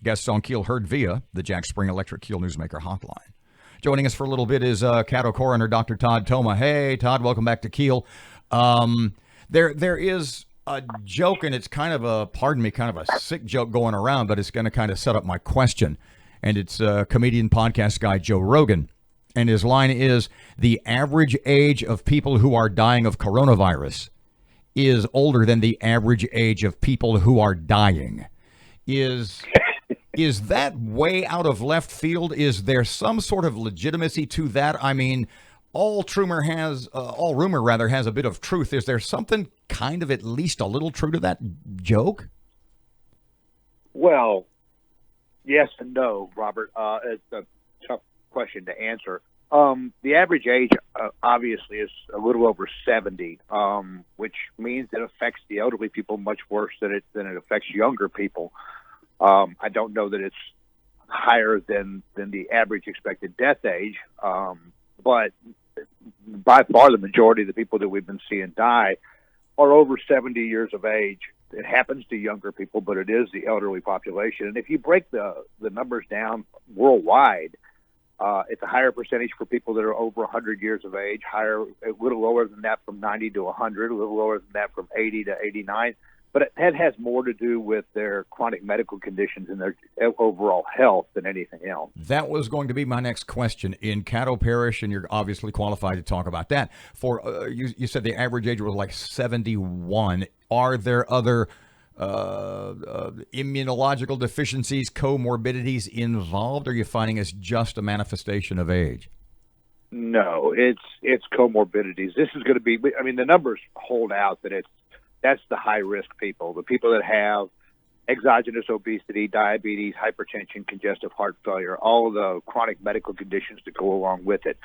Guests on Keel heard via the Jack Spring Electric Keel Newsmaker hotline. Joining us for a little bit is Caddo Coroner Dr. Todd Thoma. Hey, Todd, welcome back to Keel. There is a joke, and it's kind of a sick joke going around, but it's going to kind of set up my question. And it's comedian podcast guy Joe Rogan. And his line is, the average age of people who are dying of coronavirus is older than the average age of people who are dying. Is that way out of left field? Is there some sort of legitimacy to that? I mean, all rumor has a bit of truth. Is there something kind of at least a little true to that joke? Well, yes and no, Robert. It's a tough question to answer. The average age, obviously, is a little over 70, which means it affects the elderly people much worse than it affects younger people. I don't know that it's higher than the average expected death age, but by far the majority of the people that we've been seeing die are over 70 years of age. It happens to younger people, but it is the elderly population. And if you break the numbers down worldwide, it's a higher percentage for people that are over 100 years of age, a little lower than that from 90 to 100, a little lower than that from 80 to 89. But that has more to do with their chronic medical conditions and their overall health than anything else. That was going to be my next question. In Caddo Parish, and you're obviously qualified to talk about that, for you said the average age was like 71. Are there other immunological deficiencies, comorbidities involved? Or are you finding it's just a manifestation of age? No, it's comorbidities. This is going to be, I mean, the numbers hold out that that's the high-risk people, the people that have exogenous obesity, diabetes, hypertension, congestive heart failure, all of the chronic medical conditions that go along with it.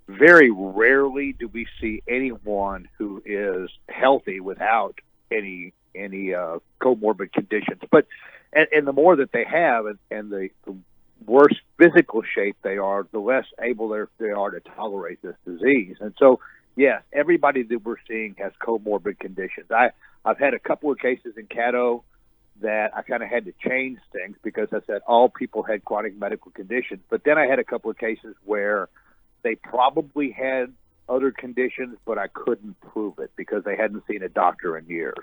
Very rarely do we see anyone who is healthy without any comorbid conditions. But and the more that they have, and the worse physical shape they are, the less able they are to tolerate this disease. And so, yes, everybody that we're seeing has comorbid conditions. I've had a couple of cases in Caddo that I kind of had to change things because I said all people had chronic medical conditions. But then I had a couple of cases where they probably had other conditions, but I couldn't prove it because they hadn't seen a doctor in years.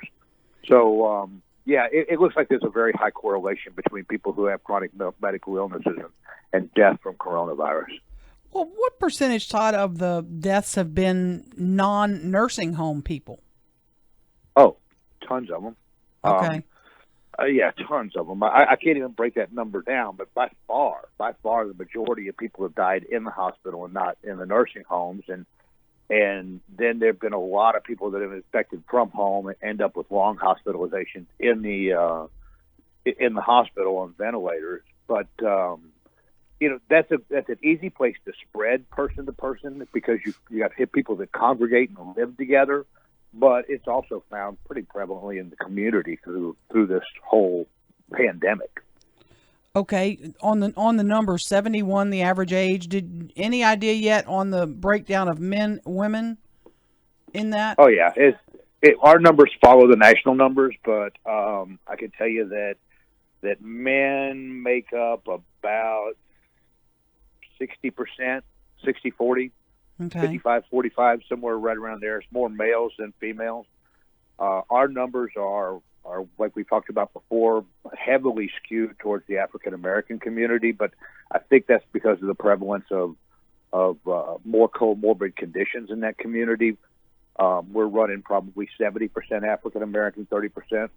So, it looks like there's a very high correlation between people who have chronic medical illnesses and death from coronavirus. Well, what percentage, Todd, of the deaths have been non-nursing home people? Oh, tons of them. Okay. Tons of them. I can't even break that number down, but by far, the majority of people have died in the hospital and not in the nursing homes. And then there have been a lot of people that have been infected from home and end up with long hospitalizations in the hospital on ventilators. But that's an easy place to spread person to person because you got people that congregate and live together. But it's also found pretty prevalently in the community through this whole pandemic. Okay, on the number 71, the average age. Did any idea yet on the breakdown of men, women in that? Oh yeah, our numbers follow the national numbers, but I can tell you that men make up about 60%, 60-40. Okay. 55-45, somewhere right around there. It's more males than females. Our numbers are, like we talked about before, heavily skewed towards the African-American community, but I think that's because of the prevalence of more comorbid conditions in that community. We're running probably 70% African-American, 30%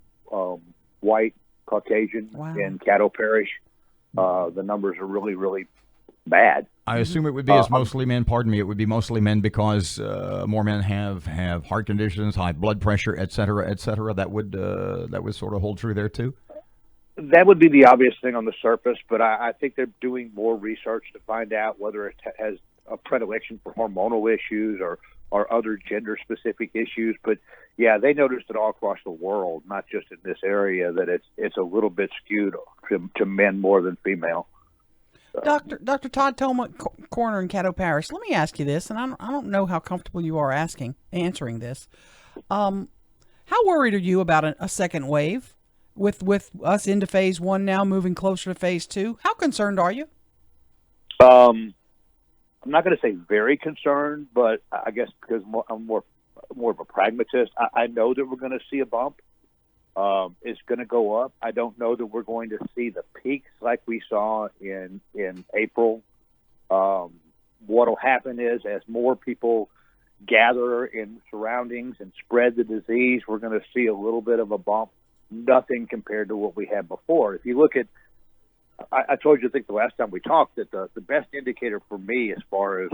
white, Caucasian in Caddo Parish. The numbers are really, really bad. I assume it would be mostly men. Pardon me. It would be mostly men because more men have heart conditions, high blood pressure, et cetera, et cetera. That would sort of hold true there too. That would be the obvious thing on the surface, but I think they're doing more research to find out whether it has a predilection for hormonal issues or other gender-specific issues. But yeah, they noticed it all across the world, not just in this area, that it's a little bit skewed to men more than female. Dr. Todd Thoma, coroner in Caddo Parish. Let me ask you this, and I don't know how comfortable you are answering this. How worried are you about a second wave? with us into phase 1 now, moving closer to phase 2? How concerned are you? I'm not going to say very concerned, but I guess because I'm more of a pragmatist, I know that we're going to see a bump. It's going to go up. I don't know that we're going to see the peaks like we saw in April. What'll happen is, as more people gather in surroundings and spread the disease, we're going to see a little bit of a bump. Nothing compared to what we had before. If you look at, I told you, I think the last time we talked, that the best indicator for me as far as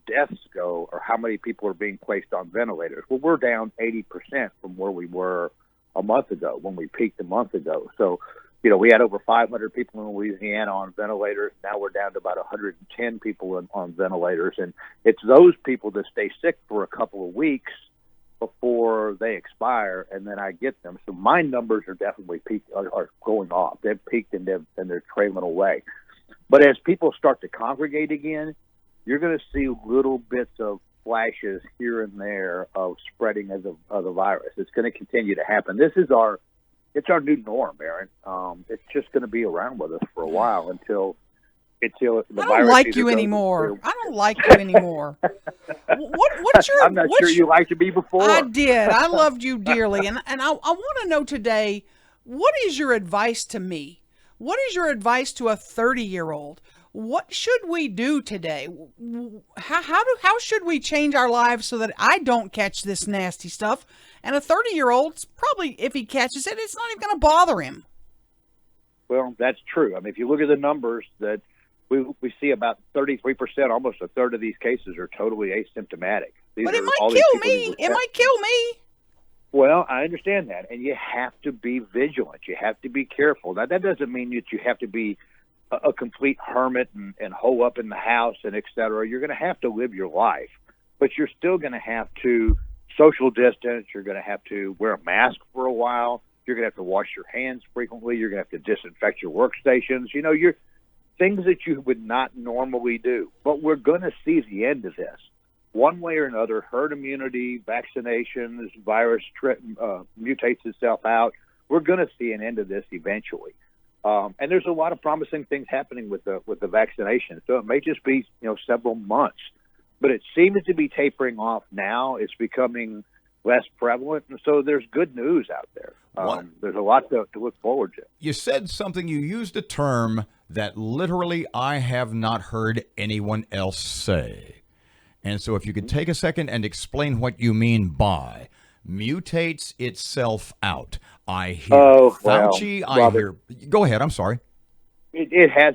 deaths go are how many people are being placed on ventilators. Well, we're down 80% from where we were a month ago, when we peaked a month ago. So, we had over 500 people in Louisiana on ventilators. Now we're down to about 110 people on ventilators. And it's those people that stay sick for a couple of weeks before they expire, and then I get them. So my numbers are definitely are going off. They've peaked and they're trailing away. But as people start to congregate again, you're going to see little bits of flashes here and there of spreading of the virus. It's going to continue to happen. It's our new norm, Aaron. It's just going to be around with us for a while until the virus. I don't like you anymore. I don't like you anymore. What's your? I'm not sure you liked me before. I did. I loved you dearly, and I want to know today, what is your advice to me? What is your advice to a 30-year-old? What should we do today? How should we change our lives so that I don't catch this nasty stuff? And a 30-year-old, probably, if he catches it, it's not even going to bother him. Well, that's true. I mean, if you look at the numbers, that we see about 33%, almost a third of these cases are totally asymptomatic. But it might kill me. It might kill me. Well, I understand that, and you have to be vigilant. You have to be careful. Now, that doesn't mean that you have to be a complete hermit and hole up in the house and et cetera. You're going to have to live your life, but you're still going to have to social distance. You're going to have to wear a mask for a while. You're going to have to wash your hands frequently. You're going to have to disinfect your workstations. You're things that you would not normally do. But we're going to see the end of this. One way or another, herd immunity, vaccinations, virus mutates itself out. We're going to see an end of this eventually. And there's a lot of promising things happening with the vaccination. So it may just be, several months. But it seems to be tapering off now. It's becoming less prevalent. And so there's good news out there. There's a lot to look forward to. You said something, you used a term that literally I have not heard anyone else say. And so if you could take a second and explain what you mean by mutates itself out. I hear Fauci. I hear. Go ahead. I'm sorry. It has,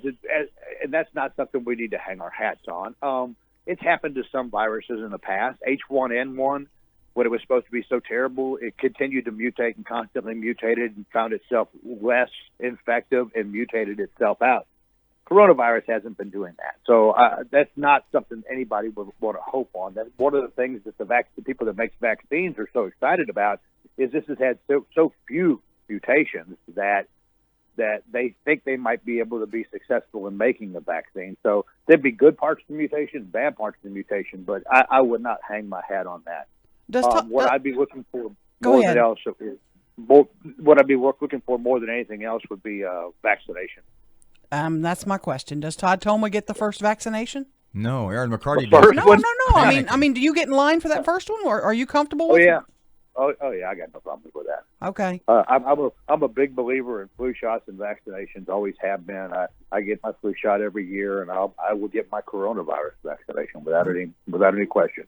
and that's not something we need to hang our hats on. It's happened to some viruses in the past. H1N1, when it was supposed to be so terrible, it continued to mutate and constantly mutated and found itself less infective and mutated itself out. Coronavirus hasn't been doing that. So that's not something anybody would want to hope on. That's one of the things that the people that make vaccines are so excited about, is this has had so few mutations that they think they might be able to be successful in making the vaccine. So there'd be good parts of the mutation, bad parts of the mutation, but I would not hang my hat on that. What I'd be looking for more than else is, what I'd be looking for more than anything else would be vaccination. That's my question. Does Todd Thoma get the first vaccination? No, Aaron McCarty did. No. I mean, do you get in line for that first one, or are you comfortable with it? Oh yeah, I got no problem with that. Okay. I'm a big believer in flu shots and vaccinations. Always have been. I get my flu shot every year, and I will get my coronavirus vaccination without any question.